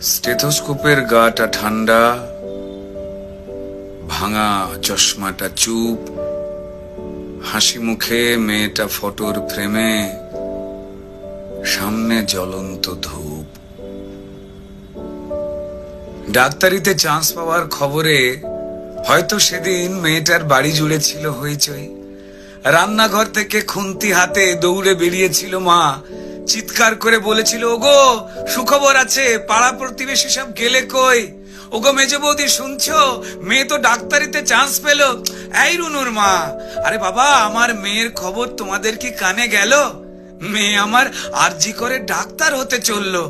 স্টেথোস্কোপের গাটা ঠান্ডা, ভাঙা চশমাটা চুপ, হাসি মুখে মেয়েটা ফটোর ফ্রেমে, সামনে জ্বলন্ত ধূপ। ডাক্তারিতে চান্স পাওয়ার খবরে হয়তো সেদিন মেয়েটার বাড়ি জুড়ে ছিল হইচই। রান্নাঘর থেকে খুন্তি হাতে দৌড়ে বেরিয়েছিল মা, চিৎকার করে বলেছিল, ওগো সুখবর আছে, পাড়া প্রতিবেশী সব গেলে কই? ওগো মেজ বৌদি শুনছো, মেয়ে তো ডাক্তারিতে চান্স পেল। এই রুনুর মা, আরে বাবা আমার মেয়ের খবর তোমাদের কি কানে গেল? মেয়ে আমার আরজি করে ডাক্তার হতে চললো।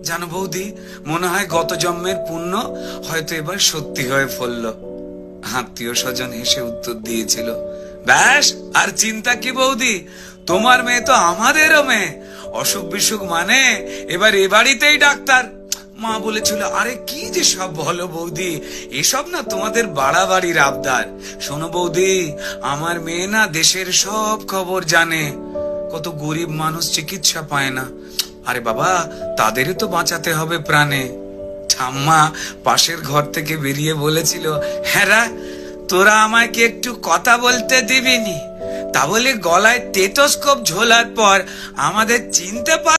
জানো বৌদি, মনে হয় গত জন্মের পুণ্য হয়তো এবার সত্যি হয়ে ফলল। আত্মীয় স্বজন হেসে উত্তর দিয়েছিল, ব্যাস আর চিন্তা কি বৌদি, তোমার মেয়ে তো আমাদেরও মেয়ে, অসুখ বিসুখ মানে এবার এ বাড়িতেই ডাক্তার। মা বলেছিল, আরে কি যে সব বলো বৌদি, এসব না তোমাদের বাড়াবাড়ির আবদার। শোনো বৌদি, আমার মেয়ে না দেশের সব খবর জানে। কত গরিব মানুষ চিকিৎসা পায় না, আরে বাবা তাদেরই তো বাঁচাতে হবে প্রাণে। ঠাম্মা পাশের ঘর থেকে বেরিয়ে বলেছিল, হ্যাঁ তোরা আমায় কি একটু কথা বলতে দিবিনি? তা বলে গলায় স্টেথোস্কোপ ঝোলার পর আমাদের চিনতে পার